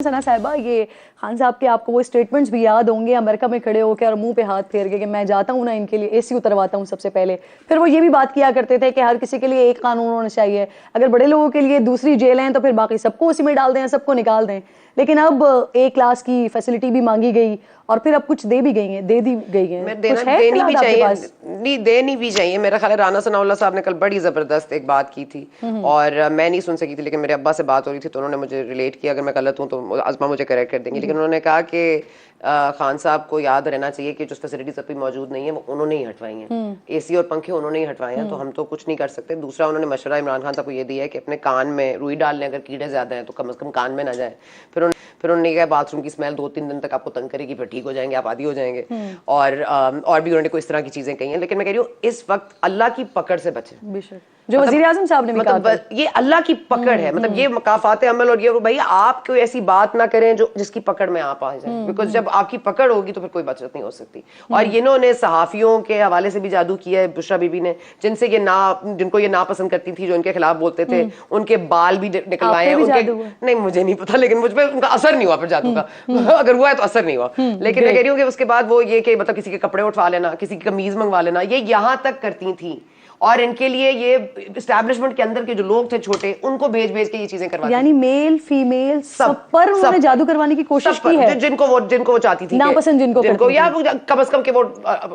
सना साहिबा, ये खान साहब के आपको वो स्टेटमेंट्स भी याद होंगे अमेरिका में खड़े होकर और मुंह पे हाथ फेर के कि मैं जाता हूँ ना इनके लिए एसी उतरवाता हूँ सबसे पहले। फिर वो ये भी बात किया करते थे कि हर किसी के लिए एक कानून होना चाहिए, अगर बड़े लोगों के लिए दूसरी जेल है तो फिर बाकी सबको उसी में डाल दें, सबको निकाल दें। लेकिन अब ए क्लास की फैसिलिटी भी मांगी गई और फिर अब कुछ दे भी गई हैं, दे दी गई हैं। मैं कुछ है देनी भी चाहिए, नहीं देनी भी चाहिए। मेरा ख्याल है राना सनाउल्लाह साहब ने कल बड़ी जबरदस्त एक बात की थी और मैं नहीं सुन सकी थी, लेकिन मेरे अब्बा से बात हो रही थी तो उन्होंने मुझे रिलेट किया। अगर मैं गलत हूँ तो अज़मा मुझे करेक्ट कर देंगी, लेकिन उन्होंने कहा कि खान साहब को याद रहना चाहिए कि जो फैसिलिटीज अभी मौजूद नहीं है वो उन्होंने ही हटवाई हैं, एसी और पंखे उन्होंने ही हटवाए हैं, तो हम तो कुछ नहीं कर सकते। दूसरा उन्होंने मशवरा इमरान खान साहब को ये दिया है कि अपने कान में रुई डाल लें, अगर कीड़े ज्यादा हैं तो कम से कम कान में ना जाए। फिर उन्होंने कहा बाथरूम की स्मेल 2-3 दिन तक आपको तंग करेगी, फिर ठीक हो जाएंगे, आप आदी हो जाएंगे। और भी उन्होंने कोई इस तरह की चीजें कही हैं। लेकिन मैं कह रही हूँ इस वक्त अल्लाह की पकड़ से बचे, जो वज़ीर आज़म साहब ने भी कहा था। ये अल्लाह की पकड़ है, मतलब ये मकाफात अमल। और ये भैया आप कोई ऐसी बात ना करें जो जिसकी पकड़ में आप आ जाए, बिकॉज जब आपकी पकड़ होगी तो फिर कोई बचत नहीं हो सकती। और इन्होंने सहाफियों के हवाले से भी जादू किया है बुशरा बीबी ने, जिनको ये नापसंद करती थी, जो इनके खिलाफ बोलते थे, उनके बाल भी निकलवाए हैं उनके। नहीं मुझे नहीं पता, लेकिन मुझ पर उनका असर नहीं हुआ फिर जादू का। अगर हुआ है तो असर नहीं हुआ। लेकिन मैं कह रही हूँ कि उसके बाद वो ये कि मतलब किसी के कपड़े उठवा लेना, किसी की कमीज मंगवा लेना, ये यहां तक करती थी। और इनके लिए ये एस्टैब्लिशमेंट के अंदर के जो लोग थे छोटे, उनको भेज भेज के ये चीजें करवाती, यानी मेल फीमेल सब पर उन्होंने जादू करवाने की कोशिश की है, जिनको वो चाहती थी, नापसंद जिनको या कम से कम के वो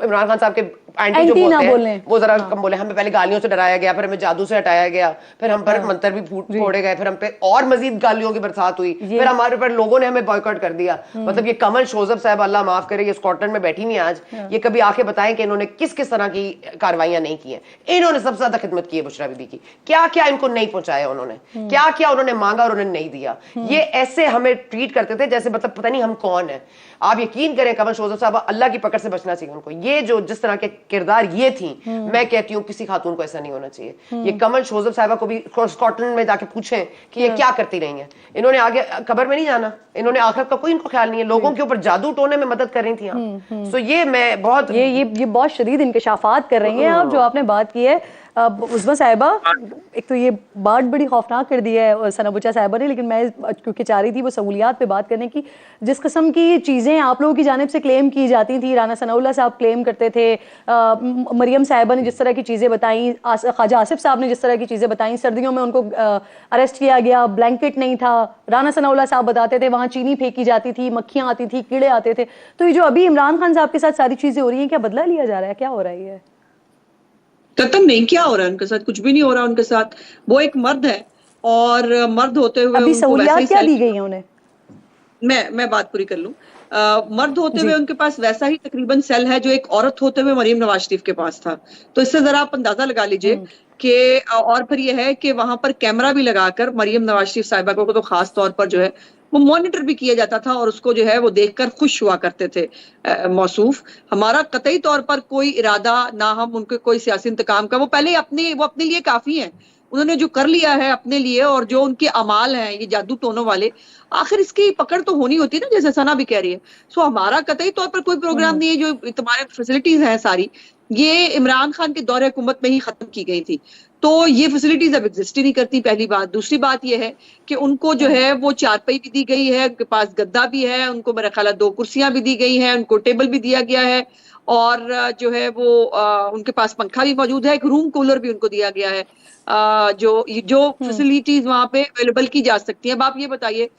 इमरान खान साहब के एंटी जो बोलते हैं वो जरा कम बोले। हमें पहले गालियों से डराया गया, फिर हमें जादू से हटाया गया, फिर हम पर मंत्र भी फोड़े गए, फिर हम पे और मजीद गालियों की बरसात हुई, फिर हमारे पर लोगों ने हमें बॉयकॉट कर दिया। मतलब ये कमल शोजब साहब, अल्लाह माफ करे, ये स्कॉटलैंड में बैठी हुई आज, ये कभी आके बताएं कि इन्होंने किस किस तरह की कार्रवाइयां नहीं की हैं। इन्होंने सबसे ज्यादा खिदमत की है बुशरा बीबी की। क्या क्या इनको नहीं पहुंचाया उन्होंने, क्या क्या उन्होंने मांगा और उन्होंने नहीं दिया। ये ऐसे हमें ट्रीट करते थे जैसे मतलब पता नहीं हम कौन है। आप यकीन करें कमल शोजब साहब, अल्लाह की पकड़ से बचना चाहिए उनको। ये जो जिस तरह के किरदार ये थी, मैं कहती हूँ किसी खातून को ऐसा नहीं होना चाहिए। ये कमल शोजब साहबा को भी स्कॉटलैंड में जाके पूछें कि ये क्या करती रही हैं। इन्होंने आगे कब्र में नहीं जाना, इन्होंने आखिरत का कोई इनको ख्याल नहीं है, लोगों के ऊपर जादू टोने में मदद कर रही थी। सो ये मैं बहुत ये बहुत शदीद इंकशाफात कर रही हैं आप, जो आपने बात की है उज़्मा साहिबा। एक तो ये बात बड़ी खौफनाक कर दी है सना बुचा साहिबा ने, लेकिन मैं क्योंकि चाह रही थी वो सहूलियात पे बात करने की, जिस किस्म की चीज़ें आप लोगों की जानिब से क्लेम की जाती थी, राना सनाउल्लाह साहब क्लेम करते थे, मरियम साहिबा ने जिस तरह की चीज़ें बताई, ख्वाजा आसिफ साहब ने जिस तरह की चीज़ें बताई, सर्दियों में उनको अरेस्ट किया गया, ब्लैंकेट नहीं था, राना सनाउल्लाह साहब बताते थे वहाँ चीनी फेंकी जाती थी, मक्खियाँ आती थी, कीड़े आते थे। तो ये जो अभी इमरान खान साहब के साथ सारी चीज़ें हो रही हैं, क्या बदला लिया जा रहा है, क्या हो रहा है? कतन नहीं, क्या हो रहा है उनके साथ? कुछ भी नहीं हो रहा उनके साथ। वो एक मर्द है और मर्द होते हुए अभी सहूलियात क्या दी गई हैं उन्हें? मैं बात पूरी कर लूं। मर्द होते हुए उनके पास वैसा ही तकरीबन सेल है जो एक औरत होते हुए मरियम नवाज शरीफ के पास था। तो इससे जरा आप अंदाजा लगा लीजिए कि और फिर यह है कि वहां पर कैमरा भी लगाकर मरियम नवाज शरीफ साहिबा को तो खास तौर पर जो है वो मॉनिटर भी किया जाता था और उसको जो है वो देखकर खुश हुआ करते थे मौसूफ। हमारा कतई तौर पर कोई इरादा ना, हम उनके कोई सियासी इंतकाम का, वो पहले अपने लिए काफी हैं। उन्होंने जो कर लिया है अपने लिए और जो उनके अमाल हैं ये जादू टोनों वाले, आखिर इसकी पकड़ तो होनी होती है ना, जैसे सना भी कह रही है। सो हमारा कतई तौर पर कोई प्रोग्राम नहीं है। जो तुम्हारे फैसिलिटीज हैं सारी, ये इमरान खान के दौरे हुकूमत में ही खत्म की गई थी, तो ये फैसिलिटीज अब एग्जिस्ट ही नहीं करती, पहली बात। दूसरी बात ये है कि उनको जो है वो चारपाई भी दी गई है, उनके पास गद्दा भी है, उनको मेरा ख्याल 2 कुर्सियां भी दी गई हैं, उनको टेबल भी दिया गया है और जो है वो उनके पास पंखा भी मौजूद है, एक रूम कूलर भी उनको दिया गया है। जो फैसिलिटीज वहां पे अवेलेबल की जा सकती है। अब आप ये बताइए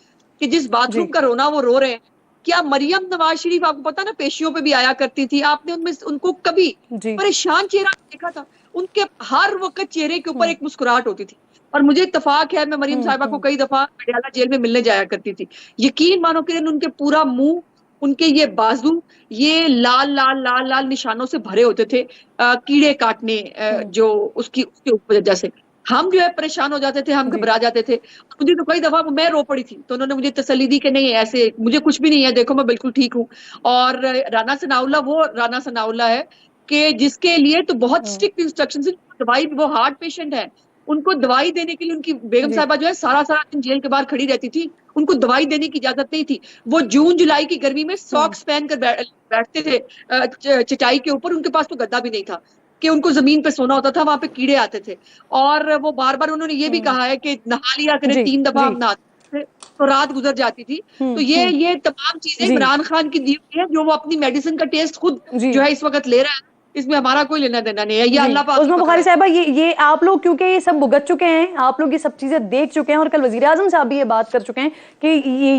कि जिस बाथरूम का रोना वो रो रहे हैं, क्या मरियम नवाज शरीफ, आपको पता ना पेशियों पे भी आया करती थी, आपने उनमें उनको कभी परेशान चेहरा देखा था? उनके हर वक्त चेहरे के ऊपर एक मुस्कुराहट होती थी। और मुझे इत्तेफाक है, मैं मरियम साहिबा को कई दफा अडयाला जेल में मिलने जाया करती थी। यकीन मानो कि उनके पूरा मुंह, उनके ये बाजू, ये लाल लाल लाल लाल निशानों से भरे होते थे, कीड़े काटने जो उसके वजह से हम जो है परेशान हो जाते थे, हम घबरा जाते थे। मुझे तो कई दफा मैं रो पड़ी थी, तो उन्होंने मुझे तसल्ली दी कि नहीं ऐसे मुझे कुछ भी नहीं है, देखो मैं बिल्कुल ठीक हूँ। और राना सनाउल्लाह वो राना सनाउल्लाह है कि जिसके लिए तो बहुत स्ट्रिक्ट इंस्ट्रक्शंस है। दवाई, वो हार्ट पेशेंट है, उनको दवाई देने के लिए उनकी बेगम साहिबा जो है सारा दिन जेल के बाहर खड़ी रहती थी, उनको दवाई देने की इजाजत नहीं थी। वो जून जुलाई की गर्मी में सॉक्स पहन कर बैठते थे चटाई के ऊपर, उनके पास तो गद्दा भी नहीं था कि उनको जमीन पे सोना होता था, वहां पे कीड़े आते थे। और वो बार बार उन्होंने ये भी कहा है कि नहा लिया करें 3 दफा हम नहाते थे तो रात गुजर जाती थी। तो ये तमाम चीजें इमरान खान की दी हुई है, जो वो अपनी मेडिसिन का टेस्ट खुद जो है इस वक्त ले रहा है, इसमें हमारा कोई लेना देना नहीं है, ये अल्लाह पाक उस्मा बुखारी साहिबा, ये आप लोग क्योंकि ये सब भुगत चुके हैं, आप लोग ये सब चीजें देख चुके हैं, और कल वजीर आजम साहब भी ये बात कर चुके हैं कि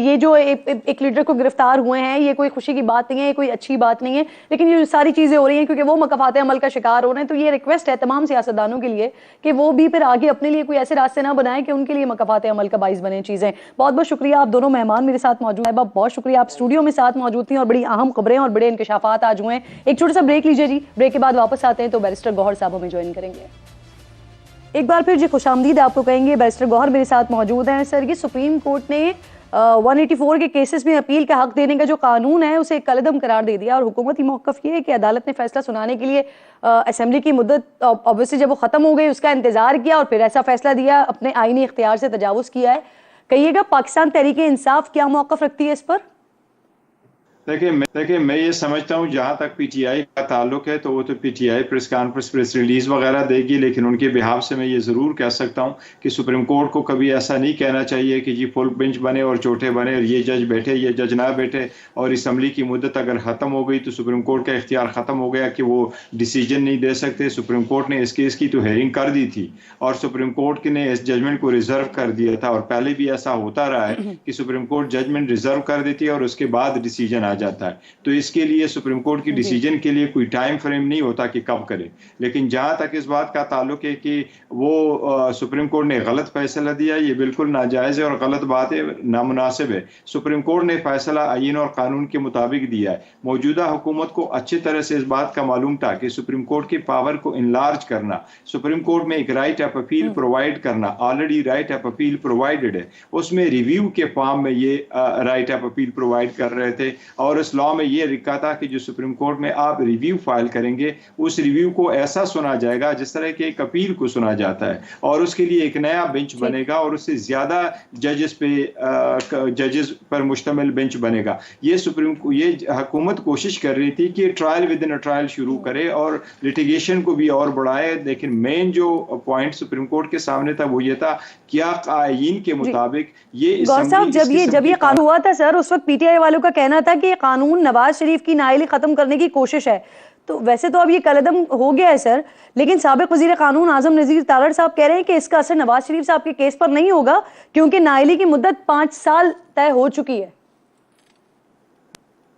ये जो एक लीडर को गिरफ्तार हुए हैं, ये कोई खुशी की बात नहीं है, ये कोई अच्छी बात नहीं है, लेकिन ये सारी चीजें हो रही हैं क्योंकि वो मकफात अमल का शिकार हो रहे हैं। तो ये रिक्वेस्ट है तमाम सियासतदानों के लिए कि वो भी फिर आगे अपने लिए कोई ऐसे रास्ते ना बनाए कि उनके लिए मकफात अमल का बाइस बने चीजें। बहुत बहुत शुक्रिया, आप दोनों मेहमान मेरे साथ मौजूद है, बहुत शुक्रिया, आप स्टूडियो में साथ मौजूद थी और बड़ी अहम खबरें और बड़े इंकशाफात आज हुए हैं। एक छोटा सा ब्रेक लीजिए जी, ब्रेक के बाद वापस आते हैं तो बैरिस्टर गौहर साहब हमें ज्वाइन करेंगे। एक बार फिर जी खुशामदीद आपको कहेंगे, बैरिस्टर गौहर मेरे साथ मौजूद हैं। सर, ये सुप्रीम कोर्ट ने 184 के केसेस में अपील का हक देने का जो कानून है उसे कलअदम करार दे दिया, और हुकूमती मौक़िफ़ ये है कि अदालत ने फैसला सुनाने के लिए असेंबली की मुद्दत ऑब्वियसली जब वो ख़त्म हो गई उसका इंतजार किया और फिर ऐसा फैसला दिया, अपने आईनी इख्तियार से तजावुज़ किया है। कहिएगा पाकिस्तान तहरीक इंसाफ क्या मौक़िफ़ रखती है इस पर? देखिए मैं ये समझता हूँ जहाँ तक पीटीआई का ताल्लुक है तो वो तो PTI press conference, press release वगैरह देगी, लेकिन उनके बिहाफ से मैं ये ज़रूर कह सकता हूँ कि सुप्रीम कोर्ट को कभी ऐसा नहीं कहना चाहिए कि जी फुल बेंच बने और चोटे बने और ये जज बैठे ये जज ना बैठे, और असम्बली की मुद्दत अगर ख़त्म हो गई तो सुप्रीम कोर्ट का इख्तियार ख़त्म हो गया कि वो डिसीजन नहीं दे सकते। सुप्रीम कोर्ट ने इस केस की तो हेयरिंग कर दी थी और सुप्रीम कोर्ट ने इस जजमेंट को रिजर्व कर दिया था, और पहले भी ऐसा होता रहा है कि सुप्रीम कोर्ट जजमेंट रिजर्व कर देती है और उसके बाद डिसीजन आ जाता है। तो इसके लिए सुप्रीम कोर्ट की डिसीजन के लिए कोई टाइम फ्रेम नहीं होता कि कब करे। लेकिन जहां तक इस बात का ताल्लुक है कि वो सुप्रीम कोर्ट ने गलत फैसला दिया, ये बिल्कुल नाजायज है और गलत बात है, नामुनासिब है। सुप्रीम कोर्ट ने फैसला आईन और कानून के मुताबिक दिया है। मौजूदा हुकूमत को अच्छी तरह से इस बात का मालूम था कि सुप्रीम कोर्ट की पावर को इनलार्ज करना, सुप्रीम कोर्ट में एक राइट ऑफ अपील प्रोवाइड करना, already right of appeal provided है, उसमें रिव्यू के फॉर्म में ये राइट ऑफ अपील प्रोवाइड कर रहे थे, और इस लॉ में ये लिखा था कि जो सुप्रीम कोर्ट में आप रिव्यू फाइल करेंगे उस रिव्यू को ऐसा सुना जाएगा जिस तरह के एक अपील को सुना जाता है, और उसके लिए एक नया बेंच बनेगा और उससे ज्यादा जजेस पर मुश्तमिल बेंच बनेगा। ये हुकूमत कोशिश कर रही थी कि trial with in a trial शुरू करे और लिटिगेशन को भी और बढ़ाए, लेकिन मेन जो पॉइंट सुप्रीम कोर्ट के सामने था वो ये था क्या आईन के मुताबिक ये गौर साहब जब ये कानून हुआ था सर, उस वक्त पीटीआई वालों का कहना था कि ये कानून नवाज शरीफ की नाअहली खत्म करने की कोशिश है। तो वैसे तो अब ये कलअदम हो गया है सर, लेकिन साबिक वजीर कानून आजम नजीर तारड़ साहब कह रहे हैं कि इसका असर नवाज शरीफ साहब के केस पर नहीं होगा क्योंकि नाअहली की मुद्दत 5 साल तय हो चुकी है।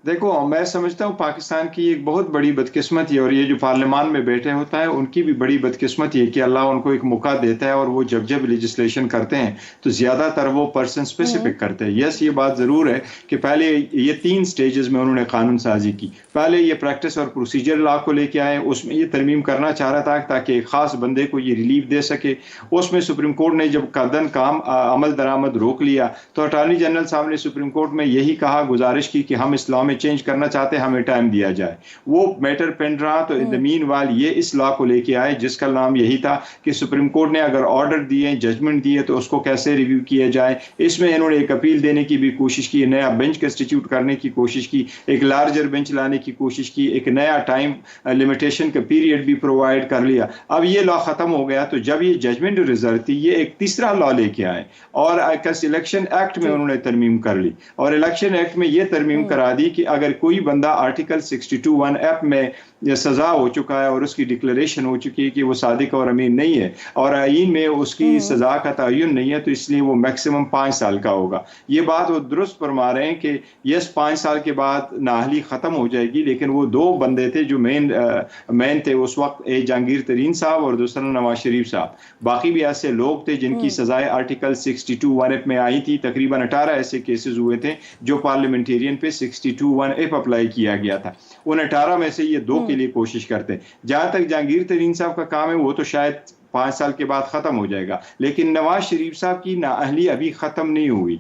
देखो मैं समझता हूँ पाकिस्तान की एक बहुत बड़ी बदकिस्मती है, और ये जो पार्लियामान में बैठे होता है उनकी भी बड़ी बदकिस्मती है कि अल्लाह उनको एक मौका देता है और वो जब लेजिस्लेशन करते हैं तो ज्यादातर वो पर्सन स्पेसिफिक करते हैं। यस, ये बात जरूर है कि पहले ये 3 स्टेजेस में उन्होंने कानून साजी की। पहले ये प्रैक्टिस और प्रोसीजर लॉ को लेके आए, उसमें ये तरमीम करना चाह रहा था ताकि एक खास बंदे को ये रिलीफ दे सके। उसमें सुप्रीम कोर्ट ने जब कदन काम अमल दरामद रोक लिया तो अटॉर्नी जनरल साहब ने सुप्रीम कोर्ट में यही कहा, गुजारिश की कि हम इस लॉ में चेंज करना चाहते हैं, हमें टाइम दिया जाए। वो मैटर पेंड रहा, तो इन द मीनवाइल ये इस लॉ को लेके आए जिसका नाम यही था कि सुप्रीम कोर्ट ने अगर ऑर्डर दिए, जजमेंट दिए तो उसको कैसे रिव्यू किया जाए। इसमें इन्होंने एक अपील देने की भी कोशिश की, नया बेंच कंस्टिट्यूट करने की कोशिश की, एक लार्जर बेंच लाने की कोशिश की, एक नया टाइम लिमिटेशन का पीरियड भी प्रोवाइड कर लिया। अब ये लॉ खत्म हो गया, तो जब ये जजमेंट रिजल्ट थी ये एक तीसरा लॉ लेके आए और इलेक्शन एक्ट में उन्होंने तरमीम कर ली, और इलेक्शन एक्ट में ये तरमीम करा दी कि अगर कोई बंदा आर्टिकल 62(1)F में सजा हो चुका है और उसकी डिक्लेरेशन हो चुकी है कि वो सादिक और अमीन नहीं है और आईन में उसकी सजा का तयन नहीं है, तो इसलिए वो मैक्सिमम 5 साल का होगा। ये बात वो दुरुस्त फरमा रहे हैं कि यस 5 साल के बाद नाअहली खत्म हो जाएगी, लेकिन वो 2 बंदे थे जो मेन थे उस वक्त, एक जहांगीर तरीन साहब और दूसरा नवाज शरीफ साहब। बाकी भी ऐसे लोग थे जिनकी सजाएं आर्टिकल 62(1)F में आई थी। तकरीबन 18 ऐसे केसेस हुए थे जो पार्लियामेंटेरियन पे 62(1)F अप्लाई किया गया था। उन 18 में से ये 2 के लिए कोशिश करते हैं। जहां तक जहांगीर तरीन साहब का काम है वो तो शायद 5 साल के बाद खत्म हो जाएगा, लेकिन नवाज शरीफ साहब की नाअहली अभी खत्म नहीं हुई।